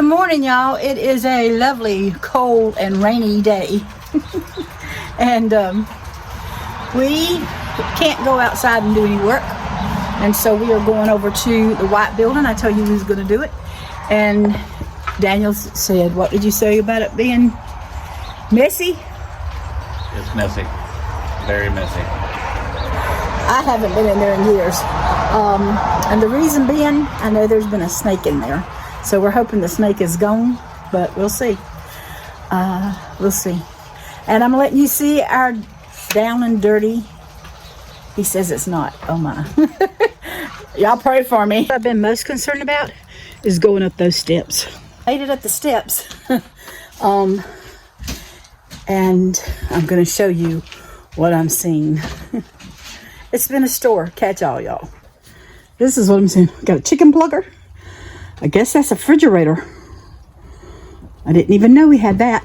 Good morning, y'all. It is a lovely, cold, and rainy day. And we can't go outside and do any work. And so we are going over to the white building. I told you we was going to do it. And Daniel said, what did you say about it being messy? It's messy. Very messy. I haven't been in there in years. And the reason being, I know there's been a snake in there. So we're hoping the snake is gone, but we'll see. We'll see. And I'm letting you see our down and dirty. He says it's not. Oh my. Y'all pray for me. What I've been most concerned about is going up those steps. I made it up the steps. And I'm going to show you what I'm seeing. It's been a store. Catch all, y'all. This is what I'm seeing. Got a chicken plugger. I guess that's a refrigerator. I didn't even know we had that.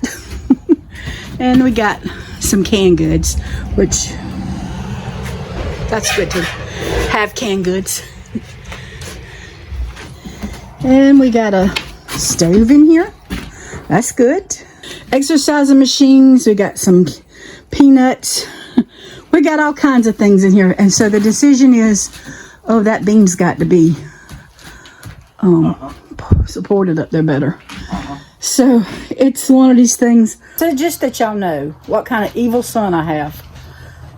And we got some canned goods, which that's good to have canned goods. And we got a stove in here. That's good. Exercising machines. We got some peanuts. We got all kinds of things in here. And so the decision is, oh, that bean's got to be supported up there better. So it's one of these things. So just that y'all know what kind of evil son I have.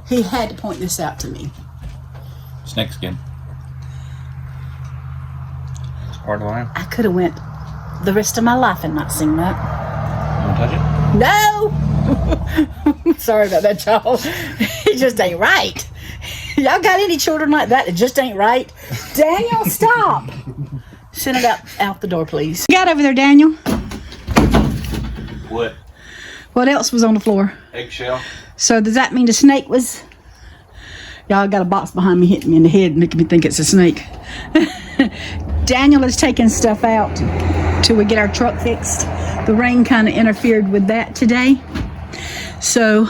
He had to point this out to me. Snake skin. It's part of the line. I could have went the rest of my life and not seen that. You want to touch No! Sorry about that, y'all. It just ain't right. Y'all got any children like that? It just ain't right. Daniel, stop. Send it out the door, please. What you got over there, Daniel? What? What else was on the floor? Eggshell. So does that mean the snake was... Y'all got a box behind me hitting me in the head, making me think it's a snake. Daniel is taking stuff out till we get our truck fixed. The rain kind of interfered with that today. So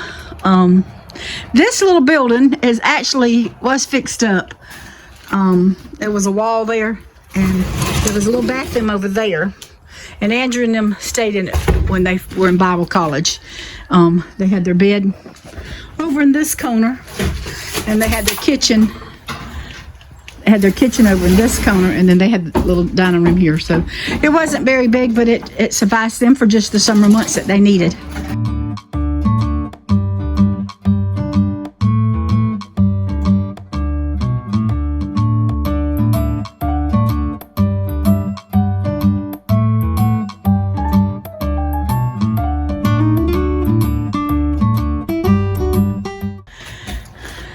this little building was fixed up. There was a wall there, and there was a little bathroom over there. And Andrew and them stayed in it when they were in Bible college. They had their bed over in this corner, and they had their kitchen. They had their kitchen over in this corner, and then they had the little dining room here. So it wasn't very big, but it sufficed them for just the summer months that they needed.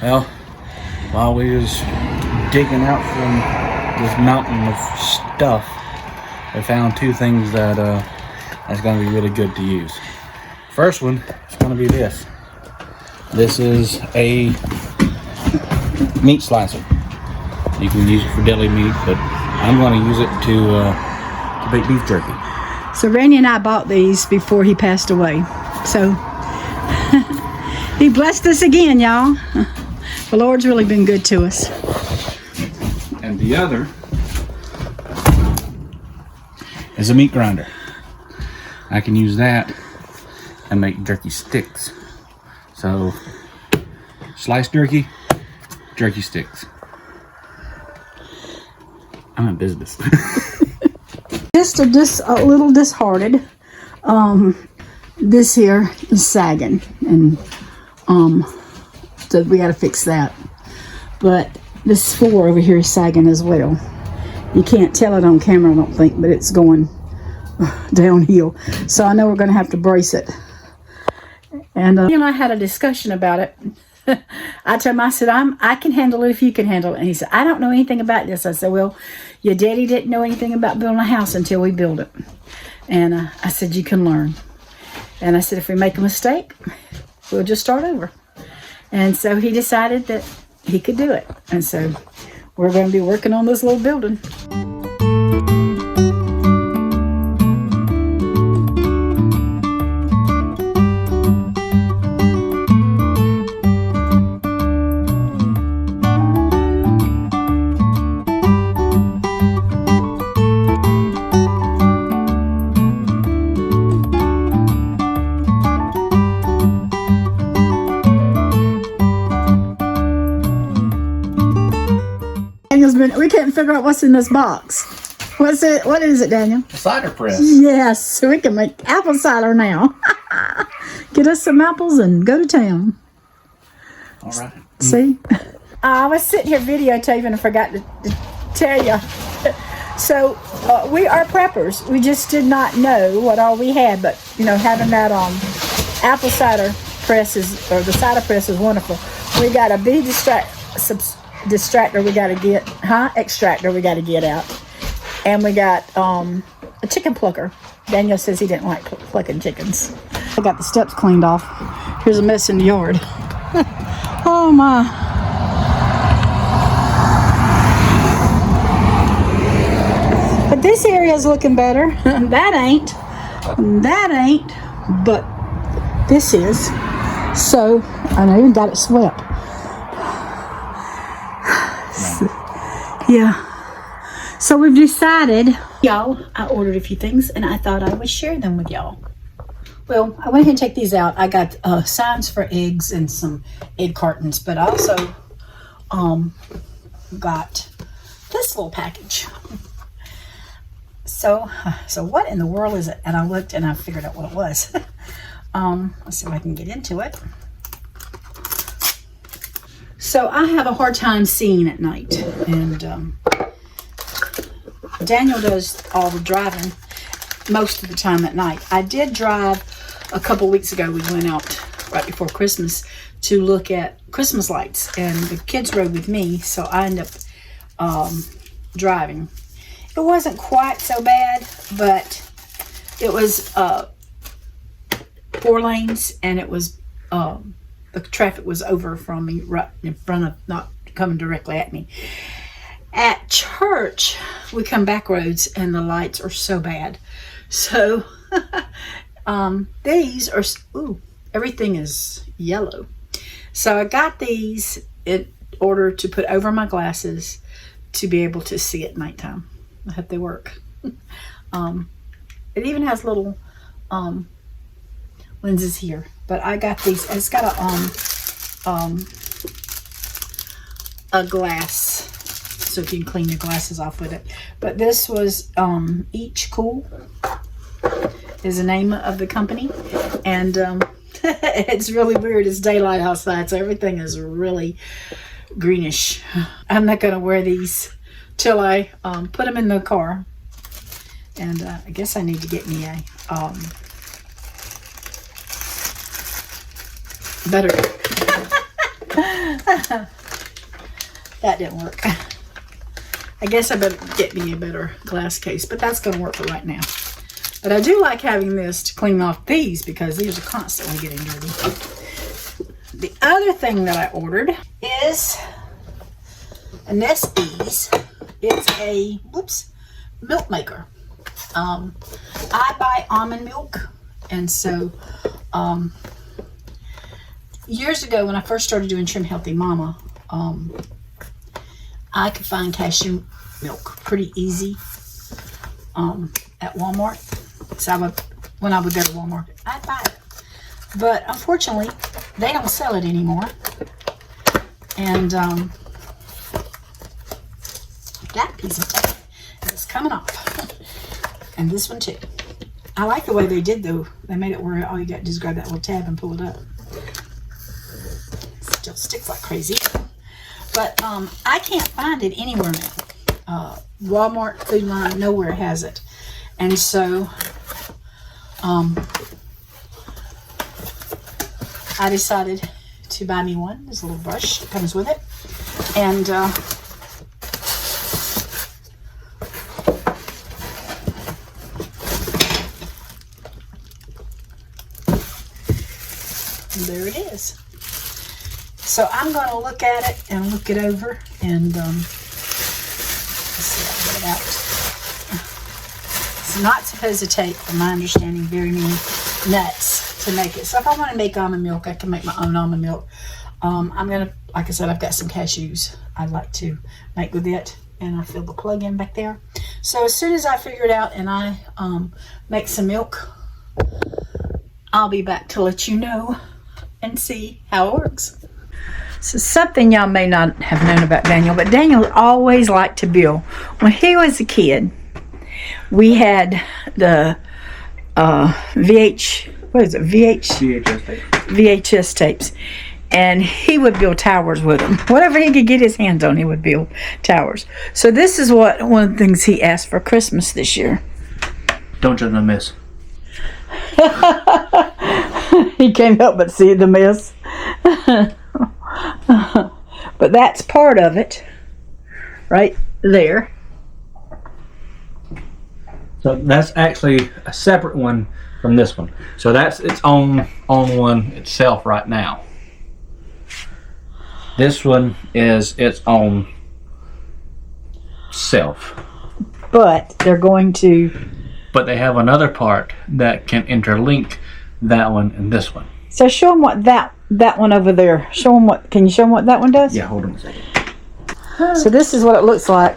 Well, while we was digging out from this mountain of stuff, we found two things that that's going to be really good to use. First one is going to be this. This is a meat slicer. You can use it for deli meat, but I'm going to use it to bake beef jerky. So Randy and I bought these before he passed away. So he blessed us again, y'all. The Lord's really been good to us. And the other is a meat grinder. I can use that and make jerky sticks. So, sliced jerky, jerky sticks. I'm in business. Just a little disheartened. This here is sagging, and so we got to fix that. But this floor over here is sagging as well. You can't tell it on camera, I don't think, but it's going downhill. So I know we're going to have to brace it. And he and I had a discussion about it. I told him, I said, I can handle it if you can handle it. And he said, I don't know anything about this. I said, well, your daddy didn't know anything about building a house until we built it. And I said, you can learn. And I said, if we make a mistake, we'll just start over. And so he decided that he could do it. And so we're going to be working on this little building. we couldn't figure out what's in this box. What's it? What is it, Daniel? A cider press. Yes, we can make apple cider now. Get us some apples and go to town. All right. See? I was sitting here videotaping and forgot to tell you. So, we are preppers. We just did not know what all we had, but, you know, having that apple cider press or the cider press is wonderful. We got a bee distractor we got to get, extractor we got to get out. And we got a chicken plucker. Daniel says he didn't like plucking chickens. I got the steps cleaned off. Here's a mess in the yard. Oh my. But this area is looking better. That ain't. But this is. So, I know even got it swept. Yeah. So we've decided, y'all, I ordered a few things and I thought I would share them with y'all. Well, I went ahead and take these out. I got signs for eggs and some egg cartons, but I also got this little package. So what in the world is it? And I looked and I figured out what it was. Let's see if I can get into it. So I have a hard time seeing at night, and Daniel does all the driving most of the time at night. I did drive a couple weeks ago. We went out right before Christmas to look at Christmas lights, and the kids rode with me, so I ended up driving. It wasn't quite so bad, but it was 4 lanes, and it was the traffic was over from me, right in front of, not coming directly at me. At church, we come back roads and the lights are so bad. So these are, everything is yellow. So I got these in order to put over my glasses to be able to see at nighttime. I hope they work. It even has little lenses here, but I got these. It's got a glass, so you can clean your glasses off with it. But this was Each Cool is the name of the company, and it's really weird. It's daylight outside, so everything is really greenish. I'm not gonna wear these till I put them in the car, and I guess I need to get me a better. That didn't work. I guess I better get me a better glass case, but that's going to work for right now. But I do like having this to clean off these because these are constantly getting dirty. The other thing that I ordered is a Nestbees. It's a milk maker. I buy almond milk, and so years ago when I first started doing Trim Healthy Mama, I could find cashew milk pretty easy at Walmart. So when I would go to Walmart, I'd buy it. But unfortunately, they don't sell it anymore. And that piece of tape is coming off. And this one too. I like the way they did though. They made it where all you got to do is grab that little tab and pull it up. Still sticks like crazy. But I can't find it anywhere now. Walmart, Food Line, nowhere has it. And so I decided to buy me one. There's a little brush that comes with it. And there it is. So I'm going to look at it and look it over, and let's see, I'll get it out. It's not supposed to take, from my understanding, very many nuts to make it. So if I want to make almond milk, I can make my own almond milk. I'm going to, like I said, I've got some cashews I'd like to make with it, and I filled the plug in back there. So as soon as I figure it out and I make some milk, I'll be back to let you know and see how it works. So something y'all may not have known about Daniel, but Daniel always liked to build. When he was a kid, we had the VHS tapes, and he would build towers with them. Whatever he could get his hands on, he would build towers. So this is one of the things he asked for Christmas this year. Don't judge my mess. He can't help but see the mess. But that's part of it, right there. So that's actually a separate one from this one. So that's its own one itself right now. This one is its own self. But they're going to... But they have another part that can interlink that one and this one. So show them what that one over there. Show them what. Can you show them what that one does? Yeah, hold on a second. So this is what it looks like.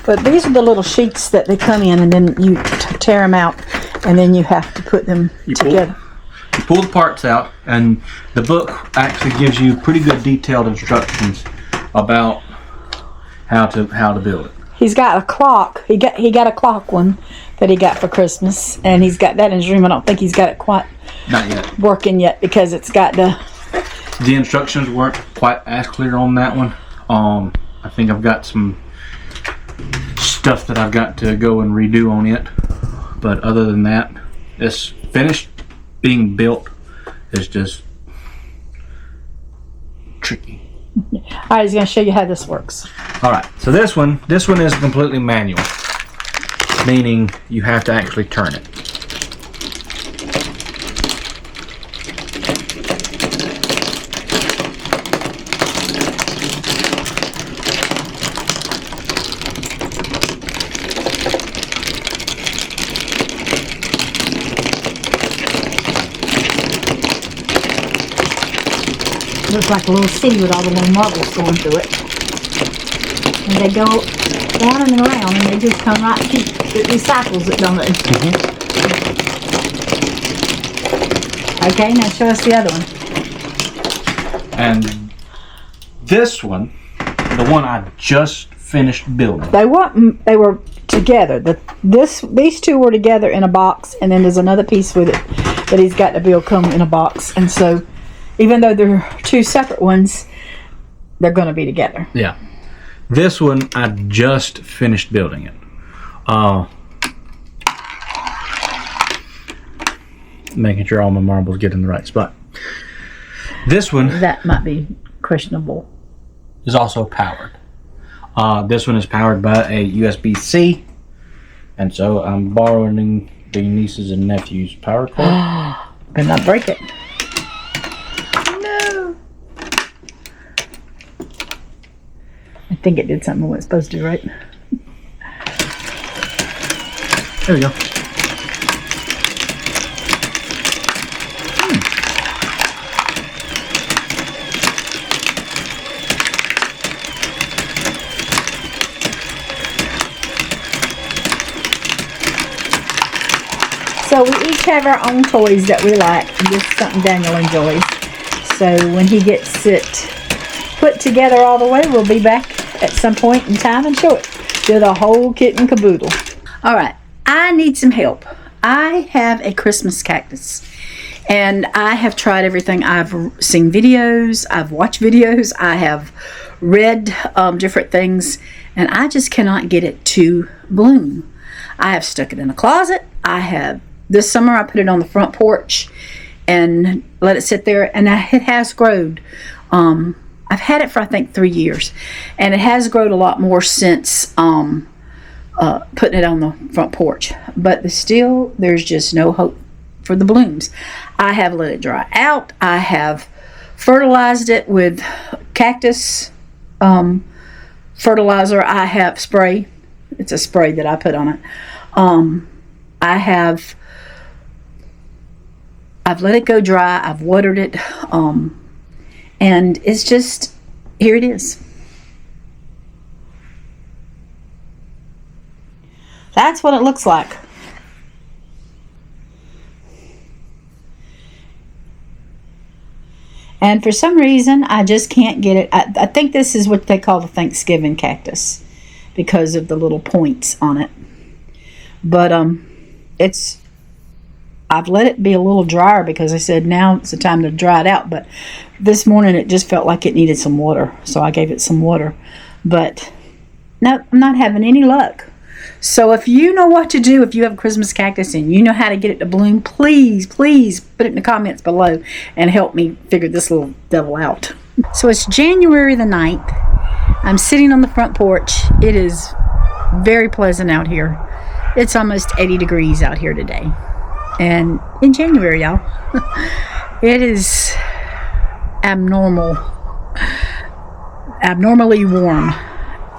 But these are the little sheets that they come in, and then you tear them out, and then you have to put them together. You pull the parts out, and the book actually gives you pretty good detailed instructions about how to build it. He's got a clock. He got a clock one that he got for Christmas, and he's got that in his room. I don't think he's got it quite not yet working yet because it's got the instructions weren't quite as clear on that one. I think I've got some stuff that I've got to go and redo on it, but other than that, it's finished being built. Is just tricky. Alright, he's going to show you how this works. Alright, so this one is completely manual, meaning you have to actually turn it. Looks like a little city with all the little marbles going through it. And they go down and around, and they just come right through. It recycles it, don't it? Mm-hmm. Okay, now show us the other one. And this one, the one I just finished building. They were together. These two were together in a box, and then there's another piece with it that he's got to build come in a box. And so, even though they're two separate ones, they're going to be together. Yeah. This one, I just finished building it. Making sure all my marbles get in the right spot. This one... That might be questionable. ...is also powered. This one is powered by a USB-C. And so I'm borrowing the nieces and nephews' power cord. Better not break it. I think it did something it was supposed to, right? There we go. So we each have our own toys that we like. This is something Daniel enjoys. So when he gets it put together all the way, we'll be back at some point in time and show it. Do the whole kit and caboodle. Alright, I need some help. I have a Christmas cactus, and I have tried everything. I've seen videos, I've watched videos, I have read different things, and I just cannot get it to bloom. I have stuck it in a closet. This summer I put it on the front porch and let it sit there, and it has grown. I've had it for I think 3 years, and it has grown a lot more since putting it on the front porch. But there's just no hope for the blooms. I have let it dry out. I have fertilized it with cactus fertilizer. I have spray. It's a spray that I put on it. I've let it go dry. I've watered it. And it's just, here it is. That's what it looks like. And for some reason, I just can't get it. I think this is what they call the Thanksgiving cactus because of the little points on it. But I've let it be a little drier because I said now it's the time to dry it out. But this morning it just felt like it needed some water. So I gave it some water. But no, I'm not having any luck. So if you know what to do, if you have a Christmas cactus and you know how to get it to bloom, please put it in the comments below and help me figure this little devil out. So it's January the 9th. I'm sitting on the front porch. It is very pleasant out here. It's almost 80 degrees out here today. And in January, y'all, it is abnormally warm.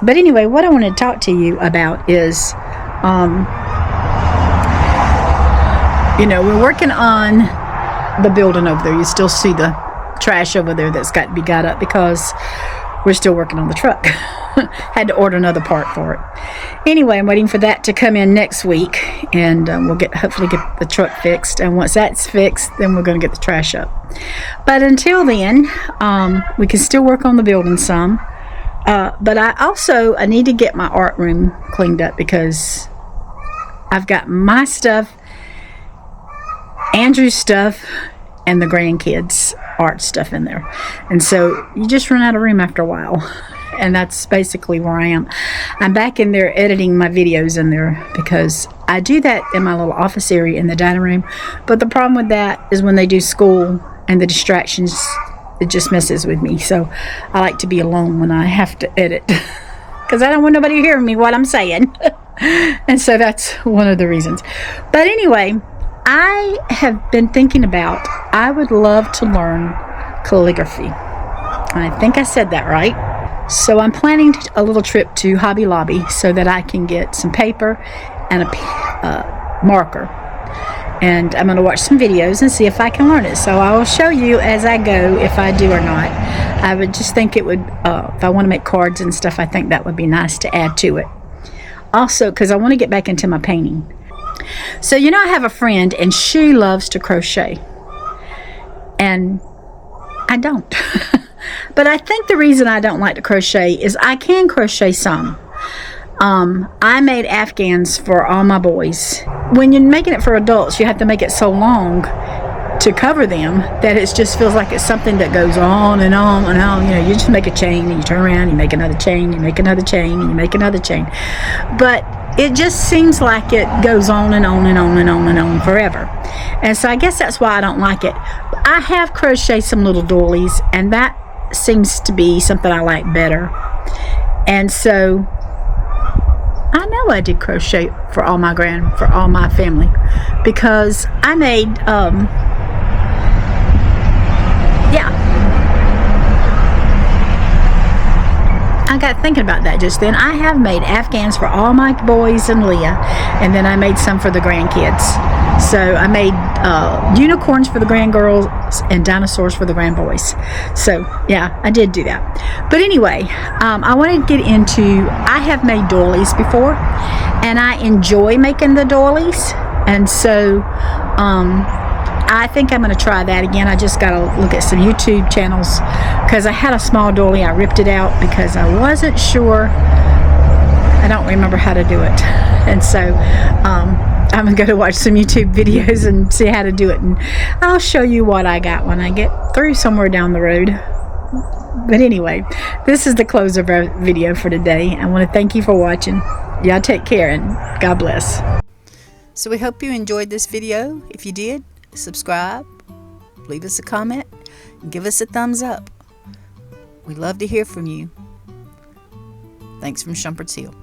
But anyway, what I want to talk to you about is, we're working on the building over there. You still see the trash over there that's got to be got up because we're still working on the truck. Had to order another part for it. Anyway, I'm waiting for that to come in next week, and we'll hopefully get the truck fixed. And once that's fixed, then we're going to get the trash up. But until then, we can still work on the building some. But I need to get my art room cleaned up because I've got my stuff, Andrew's stuff, and the grandkids' art stuff in there. And so you just run out of room after a while. And that's basically where I am. I'm back in there editing my videos in there because I do that in my little office area in the dining room. But the problem with that is when they do school and the distractions, it just messes with me. So I like to be alone when I have to edit because I don't want nobody hearing me what I'm saying. And so that's one of the reasons. But anyway, I have been thinking about, I would love to learn calligraphy. And I think I said that right. So I'm planning a little trip to Hobby Lobby so that I can get some paper and a marker. And I'm going to watch some videos and see if I can learn it. So I will show you as I go if I do or not. I would just think it would, if I want to make cards and stuff, I think that would be nice to add to it. Also, because I want to get back into my painting. So, I have a friend and she loves to crochet. And I don't. But I think the reason I don't like to crochet is I can crochet some. I made Afghans for all my boys. When you're making it for adults, you have to make it so long to cover them that it just feels like it's something that goes on and on and on. You just make a chain and you turn around, you make another chain, you make another chain, and you make another chain. But it just seems like it goes on and on and on and on and on forever. And so I guess that's why I don't like it. I have crocheted some little doilies, and that seems to be something I like better. And so I know I did crochet for all my family because I made I got thinking about that just then. I have made Afghans for all my boys and Leah, and then I made some for the grandkids. So I made unicorns for the grandgirls and dinosaurs for the grandboys. So yeah, I did do that. But anyway, I want to get into, I have made doilies before, and I enjoy making the doilies. And so I think I'm going to try that again. I just got to look at some YouTube channels because I had a small doily. I ripped it out because I wasn't sure. I don't remember how to do it. And so I'm going to go to watch some YouTube videos and see how to do it. And I'll show you what I got when I get through somewhere down the road. But anyway, this is the close of our video for today. I want to thank you for watching. Y'all take care and God bless. So we hope you enjoyed this video. If you did, subscribe, leave us a comment, give us a thumbs up. We'd love to hear from you. Thanks from Shumpert's Hill.